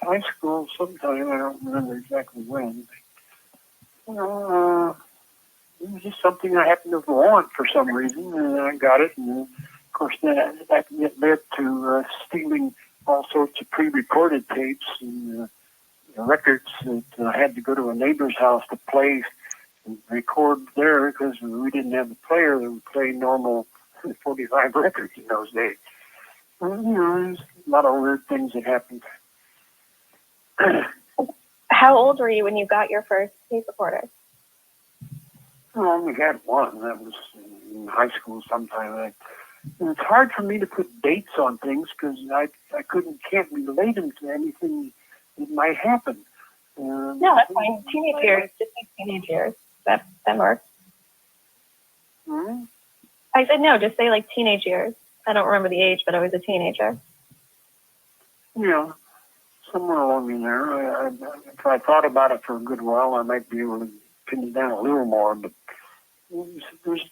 High school sometime, I don't remember exactly when. You know, it was just something I happened to want for some reason, and I got it. And of course, that led to stealing all sorts of pre-recorded tapes and records that I had to go to a neighbor's house to play and record there because we didn't have a player that would play normal 45 records in those days. Well, you know, there's a lot of weird things that happened. How old were you when you got your first tape recorder? I only had one. That was in high school sometime. And it's hard for me to put dates on things because I can't relate them to anything that might happen. No, that's fine. Teenage years, just like teenage years. That works. Hmm? I said no, just say like teenage years. I don't remember the age, but I was a teenager. Yeah, somewhere along in there. If I thought about it for a good while, I might be able to pin it down a little more. But there's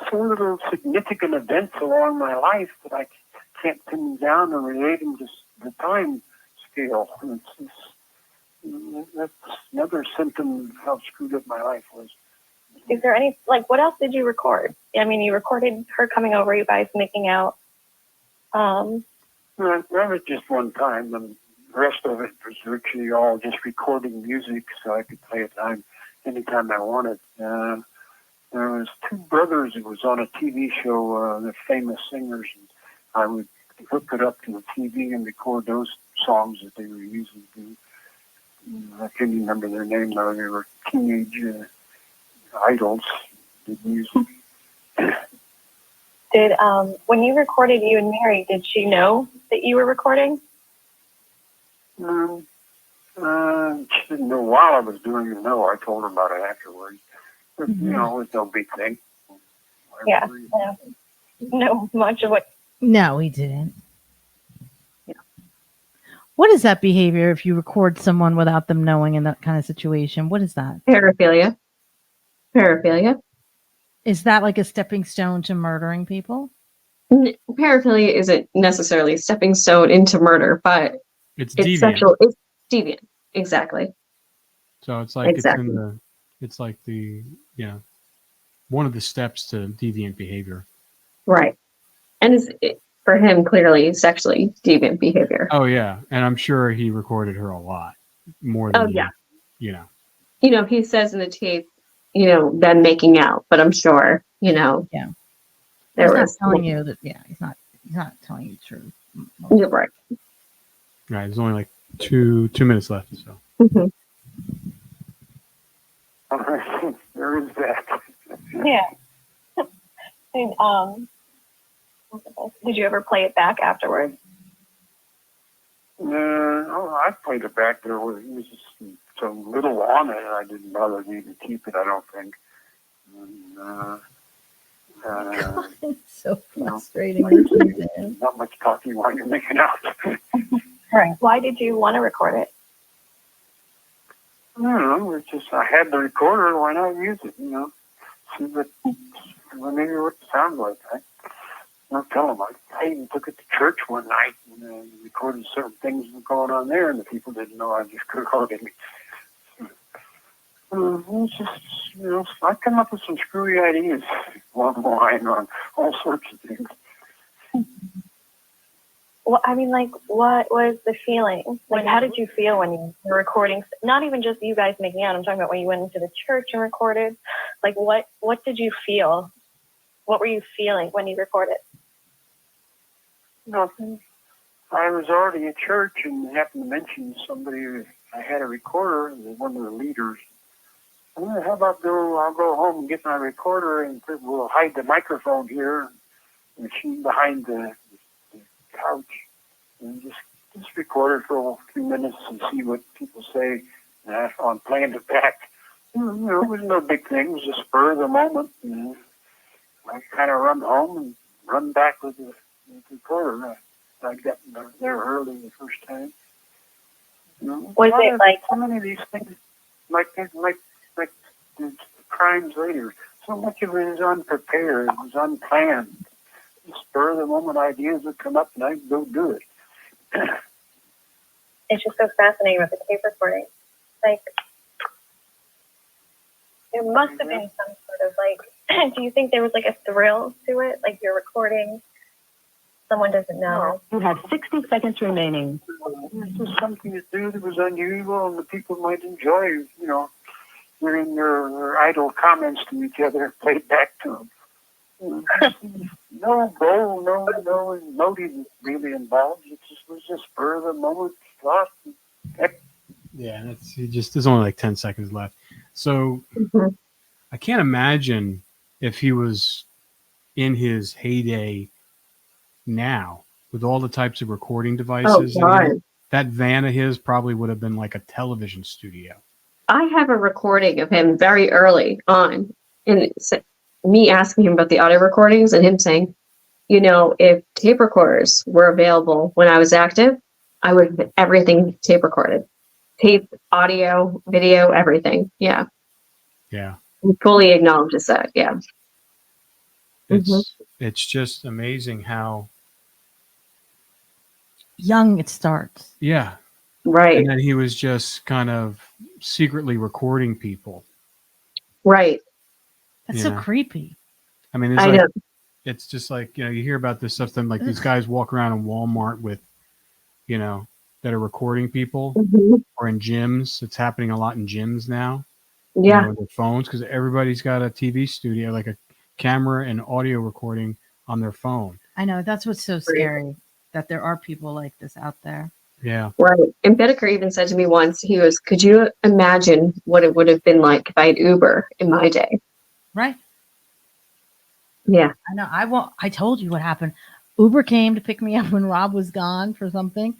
so little significant events along my life that I can't pin them down and relate them to the time scale. That's another symptom of how screwed up my life was. Is there any, like, what else did you record? I mean, you recorded her coming over, you guys making out. That was just one time, and the rest of it was virtually all just recording music so I could play it anytime I wanted. There was two brothers who was on a TV show, they're famous singers, and I would hook it up to the TV and record those songs that they were using. I can't remember their name though. They were teenage idols did music. Did when you recorded You and Mary, did she know that you were recording? She didn't know while I was doing it. No, I told her about it afterwards. But, you know, it was no big thing. Yeah. No, much of what. No, he didn't. Yeah. What is that behavior if you record someone without them knowing in that kind of situation? What is that? Paraphilia. Paraphilia. Is that like a stepping stone to murdering people? Paraphilia isn't necessarily a stepping stone into murder, but It's it's deviant. sexual. It's deviant. Exactly. So it's like Exactly. it's like the one of the steps to deviant behavior. Right. And for him, clearly sexually deviant behavior. Oh yeah, and I'm sure he recorded her a lot more than Oh, yeah. you know. You know, he says in the tape, them making out, but I'm sure, Yeah. there He's not was. telling you that. Yeah, he's not telling you the truth. You're right. Right, there's only like two minutes left. So Mhm. All right, there is that. Yeah. And, did you ever play it back afterwards? I played it back. There was just so little on it, I didn't bother me to keep it, I don't think. And, It's so you know, frustrating listening to him. not much talking while you're making out. Right. Why did you want to record it? I don't know. It's just I had the recorder. Why not use it? See what maybe what it sounds like. I'll tell them. I even took it to church one night and recorded certain things going on there, and the people didn't know I just recorded it. It's just I come up with some screwy ideas along the line on all sorts of things. Well, I mean, like, what was the feeling? Like, how did you feel when you were recording? Not even just you guys making out. I'm talking about when you went into the church and recorded. Like, what did you feel? What were you feeling when you recorded? Nothing. I was already at church and happened to mention somebody. I had a recorder, one of the leaders. How about I'll go home and get my recorder and we'll hide the microphone here, and she's behind the couch, and just record it for a few minutes and see what people say on playing it back. It was no big thing. It was a spur of the moment. I kind of run home and run back with the recorder. I got there early the first time. Was it like so many of these things, like the crimes later? So much of it is unprepared. It was unplanned. spur of the moment ideas would come up, and I'd go do it. It's just so fascinating with the tape recording. Like, there must have been some sort of like, do you think there was like a thrill to it? Like you're recording, someone doesn't know. You have 60 seconds remaining. It's just something to do that was unusual, and the people might enjoy, hearing their idle comments to each other played back to them. No goal, no motive really involved. It just was just spur of the moment thought. Yeah, there's only like 10 seconds left. So I can't imagine if he was in his heyday now with all the types of recording devices. That van of his probably would have been like a television studio. I have a recording of him very early on, and it's me asking him about the audio recordings and him saying, if tape recorders were available when I was active, I would have everything tape recorded. Tape, audio, video, everything. Yeah. Yeah. He fully acknowledges that. Yeah. It's just amazing how young it starts. Yeah. Right. And then he was just kind of secretly recording people. Right. That's so creepy. I mean, it's just like, you hear about this stuff, then like these guys walk around in Walmart with, that are recording people or in gyms. It's happening a lot in gyms now. Yeah. With their phones, because everybody's got a TV studio, like a camera and audio recording on their phone. I know. That's what's so scary, that there are people like this out there. Yeah. Right. And Bittaker even said to me once, he goes, could you imagine what it would have been like if I had Uber in my day? Right. Yeah. I know. I told you what happened. Uber came to pick me up when Rob was gone for something.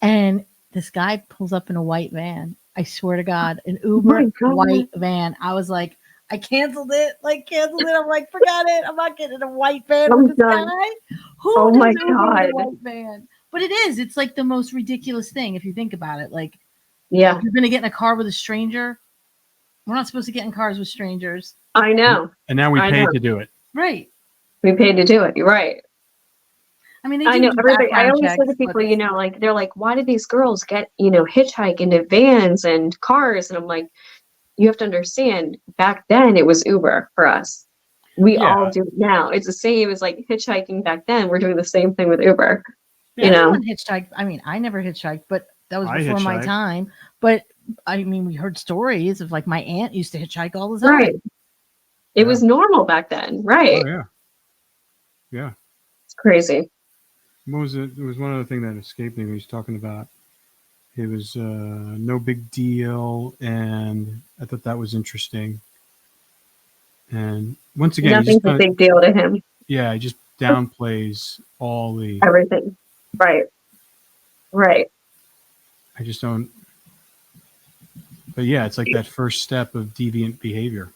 And this guy pulls up in a white van. I swear to God, an Uber white van. I was like, I canceled it. I'm like, forget it. I'm not getting a white van with this guy. Who does Uber in a white van? But it is. It's like the most ridiculous thing if you think about it. Like, yeah, you're going to get in a car with a stranger. We're not supposed to get in cars with strangers. I know. And now we pay to do it. Right. We paid to do it. You're right. I mean, I know everybody. I always say to people, they're like, why did these girls get, hitchhike into vans and cars? And I'm like, you have to understand, back then it was Uber for us. We all do it now. It's the same as like hitchhiking back then. We're doing the same thing with Uber. Hitchhiked. I mean, I never hitchhiked, but that was before my time. But I mean, we heard stories of like my aunt used to hitchhike all the time. Right. It was normal back then. Right. Oh, yeah. Yeah. It's crazy. What was it? There was one other thing that escaped me when he was talking about. It was no big deal, and I thought that was interesting. And once again, nothing's a big deal to him. Yeah, he just downplays all the everything. Right. Right. I just don't. But yeah, it's like that first step of deviant behavior.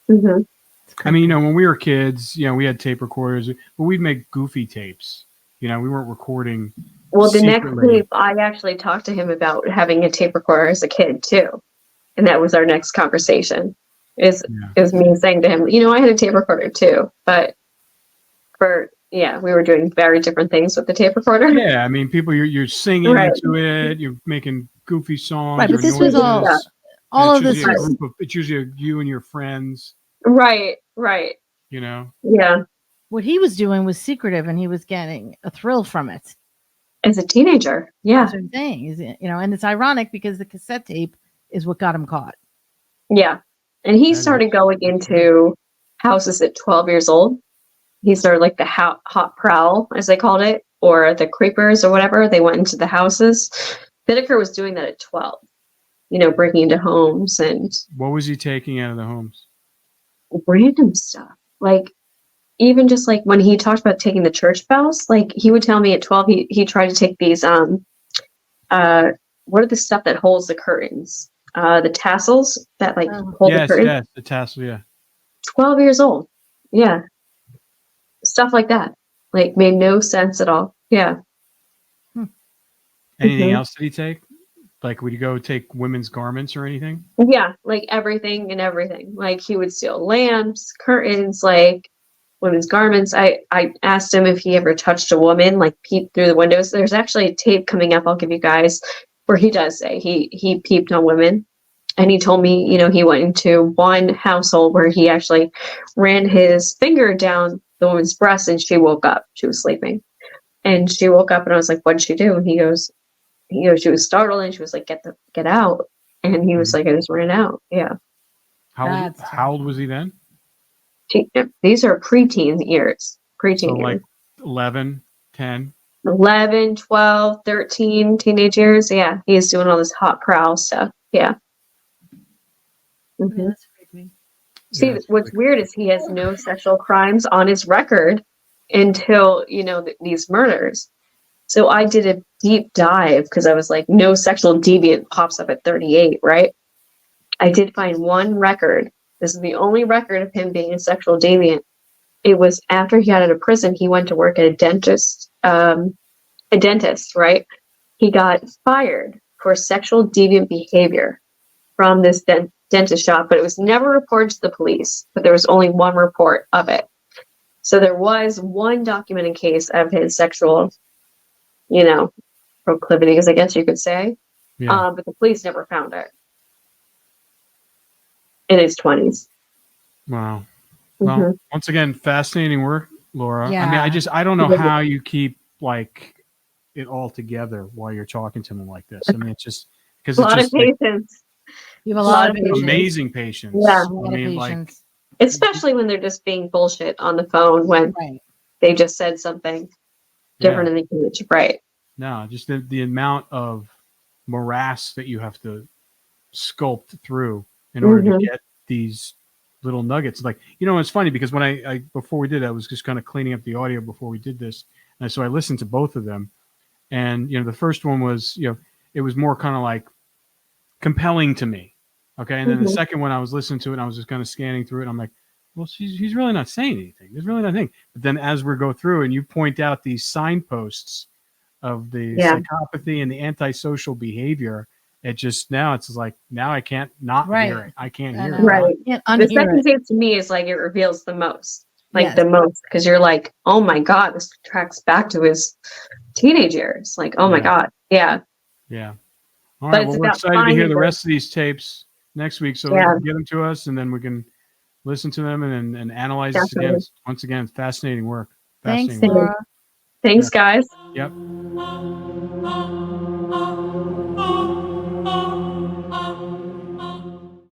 Mm-hmm. I mean, when we were kids, we had tape recorders, but we'd make goofy tapes. We weren't recording. Well, the next tape, I actually talked to him about having a tape recorder as a kid too, and that was our next conversation. It was me saying to him, I had a tape recorder too, but we were doing very different things with the tape recorder. Yeah, I mean, people, you're singing into it, you're making goofy songs. Right, but this was all of this. It's usually you and your friends. Right, right. Yeah. What he was doing was secretive, and he was getting a thrill from it. As a teenager, yeah. That's what I'm saying, and it's ironic because the cassette tape is what got him caught. Yeah, and he started going into houses at 12 years old. He started like the hot prowl, as they called it, or the creepers or whatever. They went into the houses. Bittaker was doing that at 12, breaking into homes. And what was he taking out of the homes? Random stuff. Like, even just like when he talked about taking the church bells, like he would tell me at 12, he tried to take these, what are the stuff that holds the curtains? The tassels that like hold the curtains. Yes, the tassel, yeah. 12 years old. Yeah. Stuff like that. Like made no sense at all. Yeah. Anything else did he take? Like, would you go take women's garments or anything? Yeah, like everything and everything. Like he would steal lamps, curtains, like women's garments. I asked him if he ever touched a woman, like peeped through the windows. There's actually a tape coming up I'll give you guys where he does say he peeped on women. And he told me, you know, he went into one household where he actually ran his finger down the woman's breast and she woke up. She was sleeping. And she woke up and I was like, what did she do? And he goes, she was startled and she was like, get out. And he was like, I just ran out. Yeah. How old was he then? These are preteen years. Preteen So years. like 11, 10. 11, 12, 13 teenage years. Yeah. He's doing all this hot prowl stuff. Yeah. Yeah, Mhm. that's creepy. See, Yeah, what's weird is he has no sexual crimes on his record until, you know, these murders. So I did a deep dive because I was like, no sexual deviant pops up at 38, right? I did find one record. This is the only record of him being a sexual deviant. It was after he got out of prison, he went to work at a dentist, right? He got fired for sexual deviant behavior from this dentist shop, but it was never reported to the police, but there was only one report of it. So there was one documented case of his sexual, you know, proclivities, I guess you could say. Yeah. But the police never found it in his 20s. Wow. Mhm. Well, once again, fascinating work, Laura. I mean, Yeah. I don't know how you keep like it all together while you're talking to them like this. I mean, it's just because A it's lot of just like, patience, You have a lot of patience. amazing patience. Yeah. A lot I of mean, like, patience. especially when they're just being bullshit on the phone when Right. they just said something different in the image. Right. no, just the amount of morass that you have to sculpt through in order to Mhm. get these little nuggets. Like, you know, it's funny because when I before we did, I was just kind of cleaning up the audio before we did this, and so I listened to both of them, and you know, the first one was, you know, it was more kind of like compelling to me, okay, and then the Mhm. second one I was listening to it, and I was just kind of scanning through it, and I'm like, well, he's really not saying anything. There's really nothing. But then as we go through, and you point out these signposts of the Yeah. psychopathy and the antisocial behavior, it just now it's like now I can't not hear Right. it. I can't I hear know. it. Right. You can't The unhear second it. tape to me is like it reveals the most. Like Yes. the most, because you're like, oh my God, this tracks back to his teenage years. Like, oh my Yeah. God. Yeah. Yeah. All But right. it's Well, we're about excited to hear finding the those- rest of these tapes next week. So Yeah. get them to us, and then we can listen to them and analyze this again. Definitely. Once again, fascinating work. Thanks, Fascinating work. Laura. Thanks, guys. Yep.